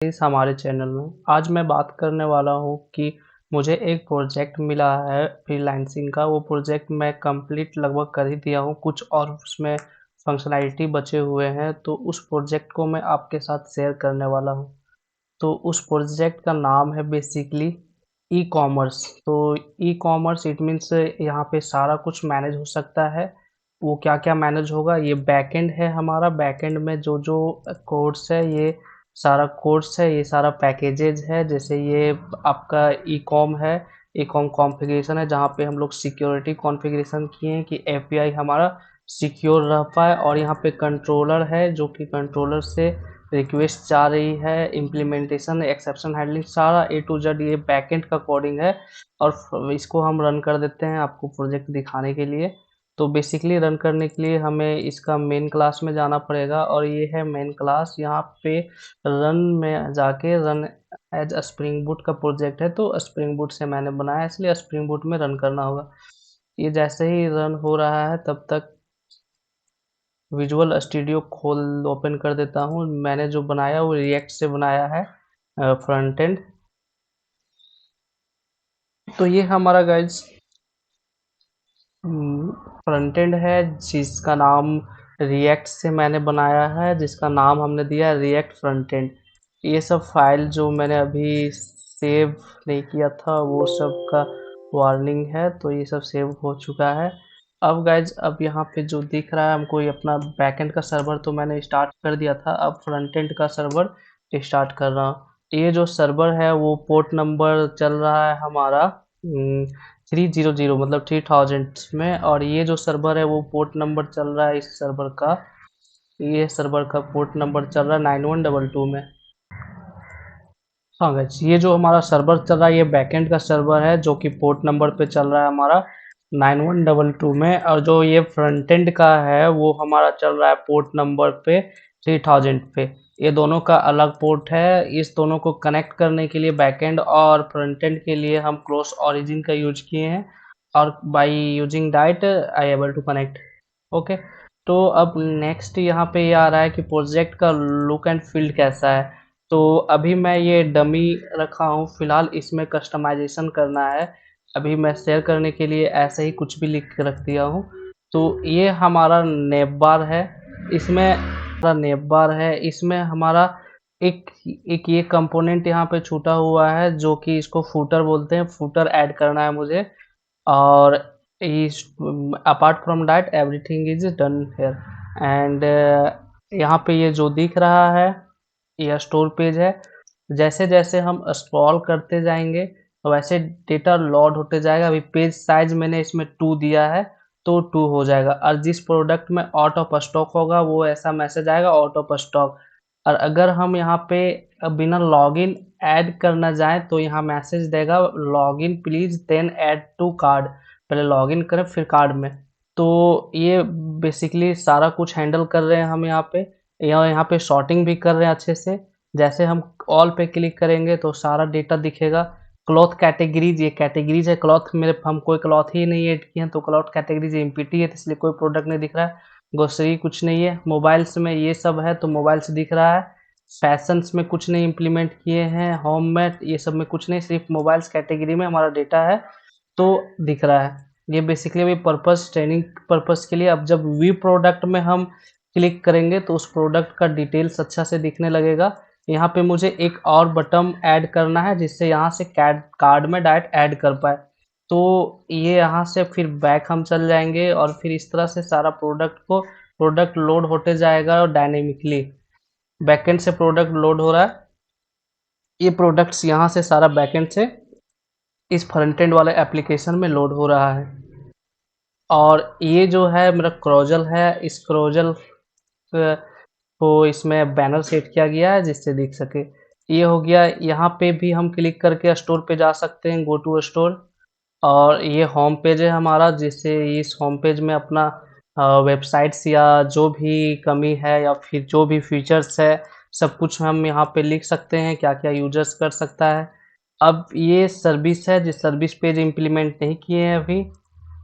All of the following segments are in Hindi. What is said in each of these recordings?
इस हमारे चैनल में आज मैं बात करने वाला हूँ कि मुझे एक प्रोजेक्ट मिला है फ्रीलांसिंग का। वो प्रोजेक्ट मैं कंप्लीट लगभग कर ही दिया हूँ, कुछ और उसमें फंक्शनैलिटी बचे हुए हैं, तो उस प्रोजेक्ट को मैं आपके साथ शेयर करने वाला हूँ। तो उस प्रोजेक्ट का नाम है बेसिकली ई-कॉमर्स। तो ई-कॉमर्स इट मीन्स यहाँ पे सारा कुछ मैनेज हो सकता है। वो क्या-क्या मैनेज होगा, ये बैकएंड है हमारा। बैकएंड में जो-जो कोड्स है, ये सारा कोड्स है, ये सारा पैकेजेज़ है। जैसे ये आपका ई-कॉम है, ई-कॉम कॉन्फ़िगरेशन है, जहाँ पे हम लोग सिक्योरिटी कॉन्फ़िगरेशन किए हैं कि एपीआई हमारा सिक्योर रह पाए। और यहाँ पे कंट्रोलर है, जो कि कंट्रोलर से रिक्वेस्ट जा रही है, इम्प्लीमेंटेशन, एक्सेप्शन हैंडलिंग, सारा ए टू जेड ये बैकएंड का कोडिंग है। और इसको हम रन कर देते हैं आपको प्रोजेक्ट दिखाने के लिए। तो बेसिकली रन करने के लिए हमें इसका मेन क्लास में जाना पड़ेगा, और ये है मेन क्लास। यहाँ पे रन में जाके रन एज स्प्रिंग बूट का प्रोजेक्ट है, तो स्प्रिंग बूट से मैंने बनाया, इसलिए स्प्रिंग बूट में रन करना होगा। ये जैसे ही रन हो रहा है तब तक विजुअल स्टूडियो ओपन कर देता हूँ। मैंने जो बनाया वो रिएक्ट से बनाया है, फ्रंट एंड। तो ये हमारा गाइज फ्रंट एंड है, जिसका नाम रिएक्ट से मैंने बनाया है, जिसका नाम हमने दिया है रिएक्ट फ्रंट एंड। ये सब फाइल जो मैंने अभी सेव नहीं किया था वो सब का वार्निंग है, तो ये सब सेव हो चुका है। अब गाइज अब यहाँ पे जो दिख रहा है हमको, ये अपना बैकएंड का सर्वर तो मैंने स्टार्ट कर दिया था। अब फ्रंट एंड का सर्वर स्टार्ट कर रहा हूँ। ये जो सर्वर है वो पोर्ट नंबर चल रहा है हमारा 300, मतलब 3000 में। और ये जो सर्वर है वो पोर्ट नंबर चल रहा है इस सर्वर का, ये सर्वर का पोर्ट नंबर चल रहा है 9122 में। हाँ गाइस, ये जो हमारा सर्वर चल रहा है ये बैकएंड का सर्वर है, जो कि पोर्ट नंबर पे चल रहा है हमारा 9122 में। और जो ये फ्रंट एंड का है वो हमारा चल रहा है पोर्ट नंबर पे 3000 पे। ये दोनों का अलग पोर्ट है। इस दोनों को कनेक्ट करने के लिए बैकएंड और फ्रंट एंड के लिए हम क्रॉस ओरिजिन का यूज किए हैं, और by using that I able to connect. Okay, तो अब नेक्स्ट यहाँ पे ये आ रहा है कि प्रोजेक्ट का लुक एंड फील कैसा है। तो अभी मैं ये डमी रखा हूँ, फिलहाल इसमें कस्टमाइजेशन करना है। अभी मैं शेयर करने के लिए ऐसे ही कुछ भी लिख के रख दिया हूँ। तो ये हमारा नेव बार है, इसमें हमारा एक एक ये कंपोनेंट यहाँ पे छूटा हुआ है, जो कि इसको फूटर बोलते हैं। फूटर ऐड करना है मुझे। और इस apart from that everything is done here. And यहाँ पे ये जो दिख रहा है यह स्टोर पेज है। जैसे जैसे हम स्क्रॉल करते जाएंगे वैसे डेटा लोड होते जाएगा। अभी पेज साइज मैंने इसमें 2 दिया है, तो 2 हो जाएगा। और जिस प्रोडक्ट में आउट ऑफ स्टॉक होगा वो ऐसा मैसेज आएगा, आउट ऑफ स्टॉक। और अगर हम यहाँ पे बिना लॉगिन ऐड करना जाए तो यहाँ मैसेज देगा, login please then add to cart. पहले लॉगिन करें फिर कार्ड में। तो ये बेसिकली सारा कुछ हैंडल कर रहे हैं हम यहाँ पे। यहाँ पे सॉर्टिंग भी कर रहे हैं अच्छे से। जैसे हम ऑल पे क्लिक करेंगे तो सारा डेटा दिखेगा। क्लॉथ कैटेगरीज, ये कैटेगरीज है क्लॉथ, मेरे हम कोई क्लॉथ ही नहीं ऐड किए हैं, तो क्लॉथ कैटेगरीज एमपीटी है, तो इसलिए कोई प्रोडक्ट नहीं दिख रहा है। ग्रोसरी कुछ नहीं है। मोबाइल्स में ये सब है तो मोबाइल्स दिख रहा है। फैशंस में कुछ नहीं इम्प्लीमेंट किए हैं। होम में ये सब में कुछ नहीं, सिर्फ मोबाइल्स कैटेगरी में हमारा डेटा है तो दिख रहा है। ये बेसिकली अभी पर्पस ट्रेनिंग पर्पस के लिए। अब जब वी प्रोडक्ट में हम क्लिक करेंगे तो उस प्रोडक्ट का डिटेल्स अच्छा से दिखने लगेगा। यहाँ पे मुझे एक और बटन ऐड करना है, जिससे यहाँ से कार्ड में डायरेक्ट ऐड कर पाए। तो ये यहाँ से फिर बैक हम चल जाएंगे, और फिर इस तरह से सारा प्रोडक्ट लोड होते जाएगा। और डायनेमिकली बैकएंड से प्रोडक्ट लोड हो रहा है। ये प्रोडक्ट्स यहाँ से सारा बैकएंड से इस फ्रंट एंड वाले एप्लीकेशन में लोड हो रहा है। और ये जो है मेरा क्रोजल है, इस क्रोजल को इसमें बैनर सेट किया गया है जिससे दिख सके। ये हो गया। यहाँ पे भी हम क्लिक करके स्टोर पे जा सकते हैं, गो टू स्टोर। और ये होम पेज है हमारा, जिससे इस होम पेज में अपना वेबसाइट्स या जो भी कमी है या फिर जो भी फीचर्स है सब कुछ हम यहाँ पे लिख सकते हैं, क्या क्या यूजर्स कर सकता है। अब ये सर्विस है, जिस सर्विस पेज इम्प्लीमेंट नहीं किए हैं अभी।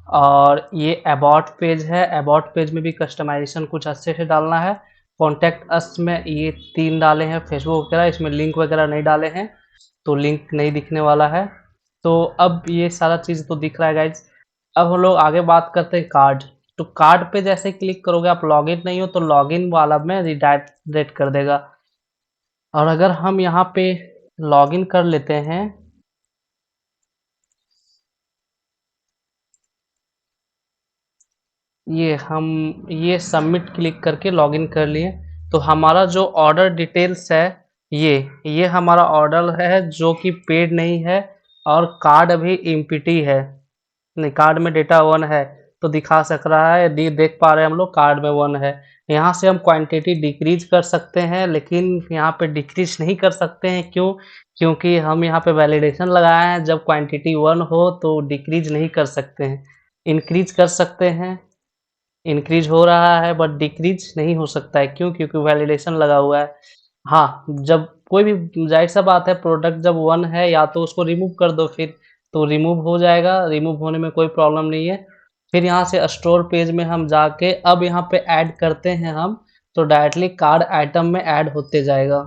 और ये अबाउट पेज है, अबाउट पेज में भी कस्टमाइजेशन कुछ अच्छे से डालना है। कॉन्टैक्ट अस में ये 3 डाले हैं फेसबुक वगैरह, इसमें लिंक वगैरह नहीं डाले हैं, तो लिंक नहीं दिखने वाला है। तो अब ये सारा चीज़ तो दिख रहा है गाइज। अब हम लोग आगे बात करते हैं कार्ड। तो कार्ड पे जैसे क्लिक करोगे, आप लॉगिन नहीं हो तो लॉगिन वाला में रिडायरेक्ट कर देगा। और अगर हम यहाँ पे लॉगिन कर लेते हैं, ये सबमिट क्लिक करके लॉगिन कर लिए, तो हमारा जो ऑर्डर डिटेल्स है, ये हमारा ऑर्डर है जो कि पेड नहीं है, और कार्ड अभी एम्प्टी है। नहीं, कार्ड में डेटा 1 है, तो दिखा सक रहा है, देख पा रहे हैं हम लोग कार्ड में 1 है। यहाँ से हम क्वांटिटी डिक्रीज कर सकते हैं, लेकिन यहाँ पे डिक्रीज नहीं कर सकते हैं। क्यों? क्योंकि हम यहाँ पे वैलिडेशन लगाए हैं, जब क्वांटिटी 1 हो तो डिक्रीज नहीं कर सकते हैं। इंक्रीज कर सकते हैं, इंक्रीज हो रहा है बट डिक्रीज नहीं हो सकता है। क्यों? क्योंकि वैलिडेशन लगा हुआ है। हाँ, जब कोई भी, जाहिर सा बात है, प्रोडक्ट जब 1 है या तो उसको रिमूव कर दो, फिर तो रिमूव हो जाएगा, रिमूव होने में कोई प्रॉब्लम नहीं है। फिर यहाँ से स्टोर पेज में हम जाके अब यहाँ पे ऐड करते हैं हम, तो डायरेक्टली कार्ड आइटम में ऐड होते जाएगा।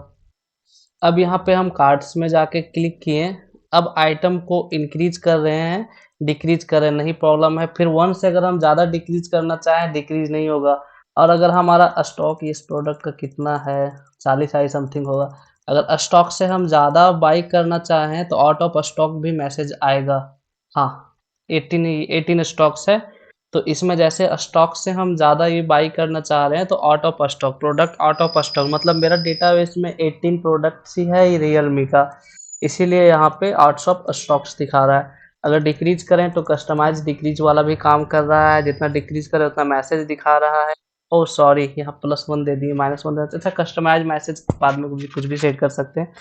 अब यहाँ पे हम कार्ड्स में जाके क्लिक किए, अब आइटम को इंक्रीज कर रहे हैं, डिक्रीज कर रहे हैं, नहीं प्रॉब्लम है। फिर 1 से अगर हम ज़्यादा डिक्रीज करना चाहें, डिक्रीज नहीं होगा। और अगर हमारा स्टॉक इस प्रोडक्ट का कितना है, 40 आई समथिंग होगा, अगर स्टॉक से हम ज़्यादा बाई करना चाहें तो आउट ऑफ स्टॉक भी मैसेज आएगा। हाँ, 18 स्टॉक्स है, तो इसमें जैसे स्टॉक से हम ज़्यादा ये बाई करना चाह रहे हैं तो out of stock, product out of stock, मतलब मेरा डेटाबेस में 18 प्रोडक्ट्स ही है ये रियलमी का, इसीलिए यहाँ पे आउट ऑफ स्टॉक्स दिखा रहा है। अगर डिक्रीज करें तो कस्टमाइज डिक्रीज वाला भी काम कर रहा है, जितना डिक्रीज करे उतना मैसेज दिखा रहा है। ओह सॉरी, यहाँ +1 दे दिए, -1 दे दिए। अच्छा, कस्टमाइज मैसेज बाद में कुछ भी सेट कर सकते हैं,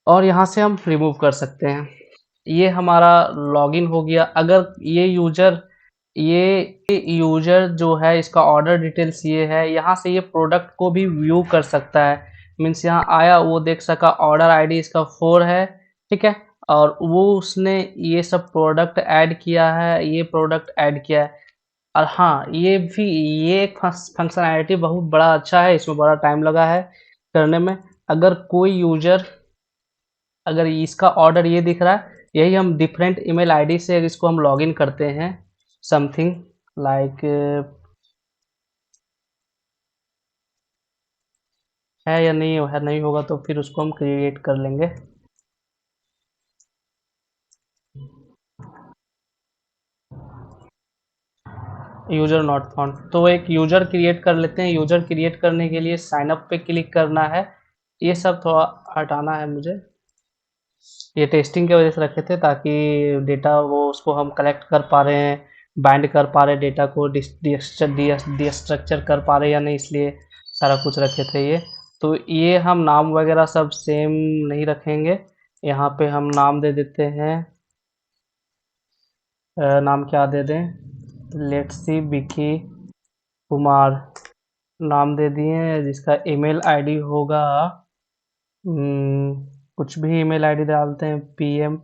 और यहाँ से हम रिमूव कर सकते हैं। ये हमारा लॉगिन हो गया। अगर ये यूजर जो है, इसका ऑर्डर डिटेल्स ये है, यहाँ से ये प्रोडक्ट को भी व्यू कर सकता है। मीन्स यहाँ आया, वो देख सका, ऑर्डर आईडी इसका 4 है, ठीक है, और वो उसने ये सब प्रोडक्ट ऐड किया है, ये प्रोडक्ट ऐड किया है। और हाँ, ये एक फंक्शनैलिटी बहुत बड़ा अच्छा है, इसमें बड़ा टाइम लगा है करने में। अगर कोई यूजर, अगर इसका ऑर्डर ये दिख रहा है, यही हम डिफरेंट ईमेल आईडी से इसको हम लॉगिन करते हैं, समथिंग लाइक है या नहीं है, नहीं होगा तो फिर उसको हम क्रिएट कर लेंगे। यूजर नॉट फाउंड, तो एक यूजर क्रिएट कर लेते हैं। यूजर क्रिएट करने के लिए साइन अप पे क्लिक करना है। ये सब थोड़ा हटाना है मुझे, ये टेस्टिंग की वजह से रखे थे, ताकि डेटा वो उसको हम कलेक्ट कर पा रहे हैं, बाइंड कर पा रहे हैं, डेटा को डिस्ट्रक्चर कर पा रहे हैं या नहीं, इसलिए सारा कुछ रखे थे ये। तो ये हम नाम वगैरह सब सेम नहीं रखेंगे, यहाँ पे हम नाम दे देते हैं, नाम क्या दे दें, लेट्स सी विकी कुमार नाम दे दिए, जिसका ईमेल आईडी होगा, कुछ भी ईमेल आईडी डालते हैं, pm@gmail.com।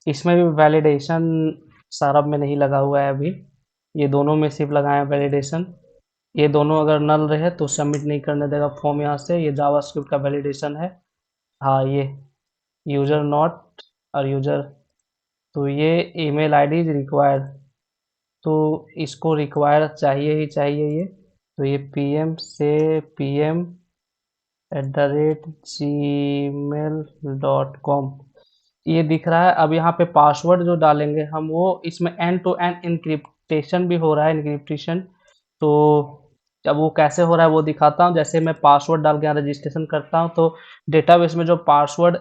इसमें भी वैलिडेशन सारा में नहीं लगा हुआ है अभी, ये दोनों में सिर्फ लगाए हैं वैलिडेशन। ये दोनों अगर नल रहे तो सबमिट नहीं करने देगा फॉर्म यहाँ से, ये जावास्क्रिप्ट का वैलिडेशन है। हाँ, ये यूजर नॉट और यूजर, तो ये ईमेल आईडी रिक्वायर्ड, तो इसको रिक्वायर चाहिए ही चाहिए ये, तो ये pm से pm@gmail.com ये दिख रहा है। अब यहाँ पे पासवर्ड जो डालेंगे हम, वो इसमें एंड टू एंड इनक्रिप्टेशन भी हो रहा है, इनक्रिप्टेशन। तो अब वो कैसे हो रहा है वो दिखाता हूँ। जैसे मैं पासवर्ड डाल के यहाँ रजिस्ट्रेशन करता हूँ, तो डेटाबेस में जो पासवर्ड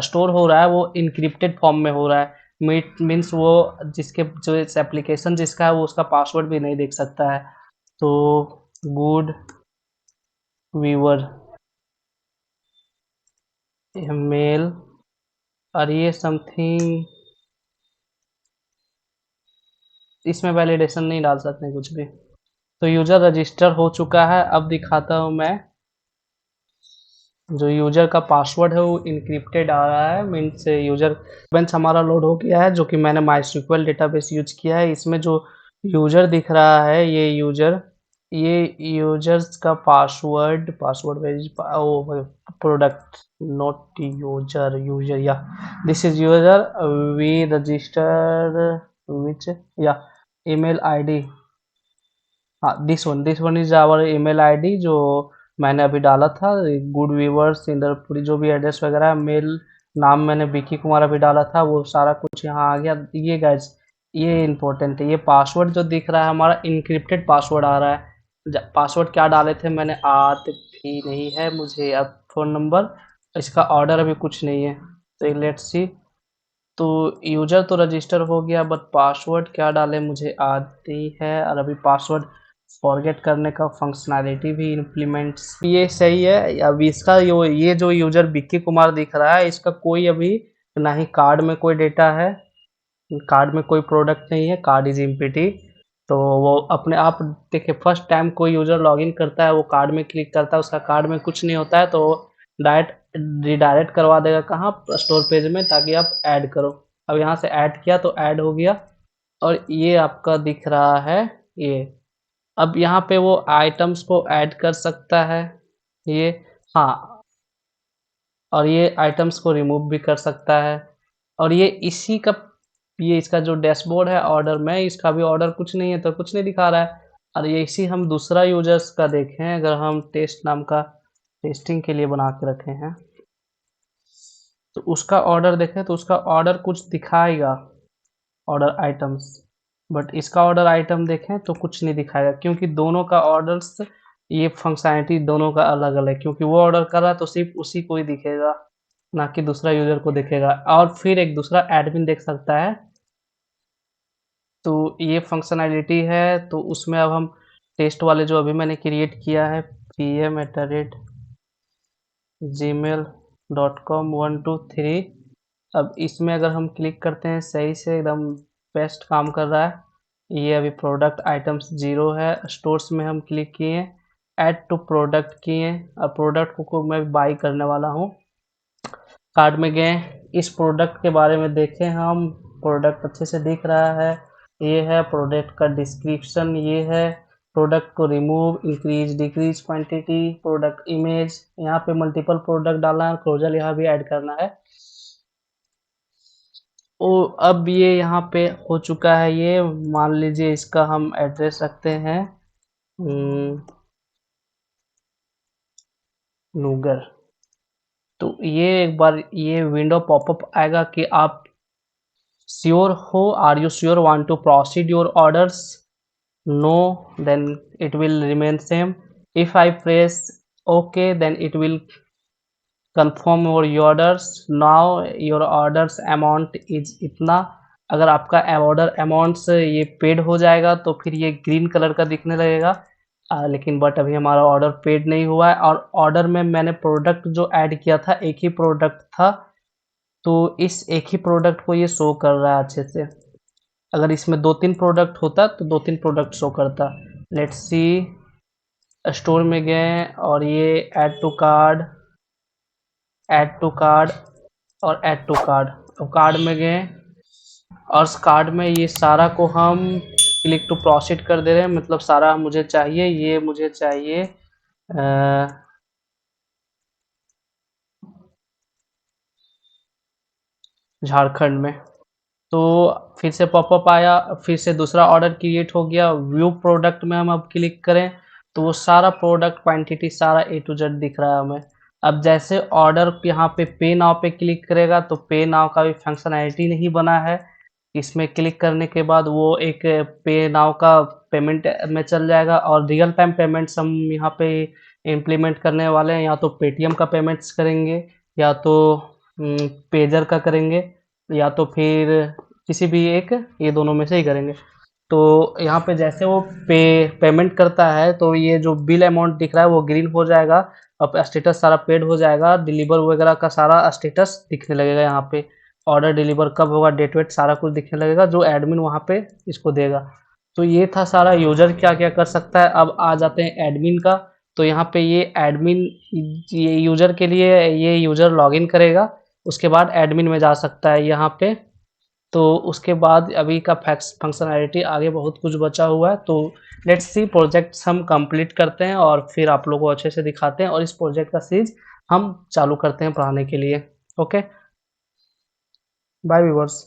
स्टोर हो रहा है वो इनक्रिप्टेड फॉर्म में हो रहा है। मीन्स वो जो इस एप्लीकेशन जिसका है, वो उसका पासवर्ड भी नहीं देख सकता है। तो गुड व्यूअर मेल, और ये समथिंग, इसमें वैलिडेशन नहीं डाल सकते कुछ भी। तो यूजर रजिस्टर हो चुका है। अब दिखाता हूँ मैं, जो यूजर का पासवर्ड है वो इनक्रिप्टेड आ रहा है, मीन्स यूजर बेंच हमारा लोड हो गया है, जो कि मैंने माई SQL डेटाबेस यूज किया है। इसमें जो यूजर दिख रहा है, ये यूजर्स का password password very oh product not user user या this is user we register which या ईमेल आईडी। हाँ this one is our email ID जो मैंने अभी डाला था। गुड व्यूवर्स इंद्रपुरी जो भी एड्रेस वगैरह है, मेल नाम मैंने विकी कुमार अभी डाला था, वो सारा कुछ यहाँ आ गया। ये गाइज ये इम्पोर्टेंट है, ये पासवर्ड जो दिख रहा है हमारा इनक्रिप्टेड पासवर्ड आ रहा है। पासवर्ड क्या डाले थे मैंने याद भी नहीं है मुझे। अब फ़ोन नंबर, इसका ऑर्डर अभी कुछ नहीं है, तो लेट्स सी। तो यूजर तो रजिस्टर हो गया, बट पासवर्ड क्या डाले मुझे याद नहीं है। और अभी पासवर्ड फॉरगेट करने का फंक्शनैलिटी भी इम्प्लीमेंट्स, ये सही है। अभी इसका ये जो यूजर विक्की कुमार दिख रहा है, इसका कोई अभी ना ही कार्ड में कोई डेटा है, कार्ड में कोई प्रोडक्ट नहीं है, कार्ड इज एम्प्टी। तो वो अपने आप देखिए, फर्स्ट टाइम कोई यूजर लॉगिन करता है वो कार्ड में क्लिक करता है, उसका कार्ड में कुछ नहीं होता है, तो डायरेक्ट रिडायरेक्ट करवा देगा कहाँ, स्टोर पेज में, ताकि आप ऐड करो। अब यहाँ से ऐड किया तो ऐड हो गया, और ये आपका दिख रहा है ये। अब यहाँ पे वो आइटम्स को ऐड कर सकता है ये, हाँ, और ये आइटम्स को रिमूव भी कर सकता है। और ये इसी का, ये इसका जो डैशबोर्ड है ऑर्डर में, इसका भी ऑर्डर कुछ नहीं है तो कुछ नहीं दिखा रहा है। और ये इसी हम दूसरा यूजर्स का देखें, अगर हम टेस्ट नाम का टेस्टिंग के लिए बना के रखे हैं, तो उसका ऑर्डर देखें तो उसका ऑर्डर कुछ दिखाएगा, ऑर्डर आइटम्स। बट इसका ऑर्डर आइटम देखें तो कुछ नहीं दिखाएगा, क्योंकि दोनों का ऑर्डर्स, ये फंक्शनैलिटी दोनों का अलग अलग, क्योंकि वो ऑर्डर कर रहा है तो सिर्फ उसी को ही दिखेगा, ना कि दूसरा यूजर को दिखेगा। और फिर एक दूसरा एडमिन देख सकता है। तो ये फंक्शनैलिटी है, तो उसमें अब हम टेस्ट वाले जो अभी मैंने क्रिएट किया है, pm@gmail.com123, अब इसमें अगर हम क्लिक करते हैं सही से, एकदम बेस्ट काम कर रहा है। ये अभी प्रोडक्ट आइटम्स 0 है, स्टोर्स में हम क्लिक किए, ऐड टू प्रोडक्ट किए, और प्रोडक्ट को मैं बाई करने वाला हूँ। कार्ट में गए, इस प्रोडक्ट के बारे में देखें हम, प्रोडक्ट अच्छे से दिख रहा है, ये है प्रोडक्ट का डिस्क्रिप्शन, ये है प्रोडक्ट को remove, increase decrease quantity, product image, यहाँ पे मल्टीपल प्रोडक्ट डालना है, क्लोजर यहाँ भी ऐड करना है। ओ अब ये यहाँ पे हो चुका है, ये मान लीजिए इसका हम एड्रेस रखते हैं नूगर। तो ये एक बार ये विंडो पॉपअप आएगा कि आप श्योर हो, are you sure want to proceed your orders, no then it will remain same, if I press okay then it will confirm your orders, now your orders amount is इतना। अगर आपका ऑर्डर अमाउंट से ये पेड हो जाएगा तो फिर ये ग्रीन कलर का दिखने लगेगा, लेकिन बट अभी हमारा ऑर्डर पेड नहीं हुआ है। और ऑर्डर में मैंने प्रोडक्ट जो ऐड किया था एक ही प्रोडक्ट था, तो इस एक ही प्रोडक्ट को ये शो कर रहा है अच्छे से। अगर इसमें 2-3 प्रोडक्ट होता तो 2-3 प्रोडक्ट शो करता। लेट्स सी, स्टोर में गए और ये ऐड टू कार्ड और ऐड टू कार्ड, अब कार्ड में गए और इस कार्ड में ये सारा को हम क्लिक टू प्रोसीड कर दे रहे हैं, मतलब सारा मुझे चाहिए, ये मुझे चाहिए झारखंड में। तो फिर से पॉपअप आया, फिर से दूसरा ऑर्डर क्रिएट हो गया, व्यू प्रोडक्ट में हम अब क्लिक करें तो वो सारा प्रोडक्ट क्वांटिटी सारा ए टू जेड दिख रहा है हमें। अब जैसे ऑर्डर यहाँ पे नाउ पे क्लिक करेगा तो पे नाउ का भी फंक्शनैलिटी नहीं बना है, इसमें क्लिक करने के बाद वो एक पे नाउ का पेमेंट में चल जाएगा, और रियल टाइम पेमेंट्स हम यहाँ पे इम्प्लीमेंट करने वाले हैं, या तो पेटीएम का पेमेंट्स करेंगे, या तो पेजर का करेंगे, या तो फिर किसी भी एक, ये दोनों में से ही करेंगे। तो यहाँ पे जैसे वो पेमेंट करता है तो ये जो बिल अमाउंट दिख रहा है वो ग्रीन हो जाएगा, अब स्टेटस सारा पेड हो जाएगा, डिलीवर वगैरह का सारा स्टेटस दिखने लगेगा, यहाँ पे ऑर्डर डिलीवर कब होगा, डेट वेट सारा कुछ दिखने लगेगा, जो एडमिन वहाँ पे इसको देगा। तो ये था सारा यूजर क्या क्या कर सकता है। अब आ जाते हैं एडमिन का। तो यहाँ पे ये एडमिन, ये यूजर के लिए, ये यूजर लॉगिन करेगा, उसके बाद एडमिन में जा सकता है। यहाँ पे तो उसके बाद अभी का फंक्शनैलिटी आगे बहुत कुछ बचा हुआ है, तो लेट्स सी प्रोजेक्ट्स हम कंप्लीट करते हैं और फिर आप लोगों को अच्छे से दिखाते हैं और इस प्रोजेक्ट का सीरीज हम चालू करते हैं पढ़ाने के लिए। Okay, bye viewers.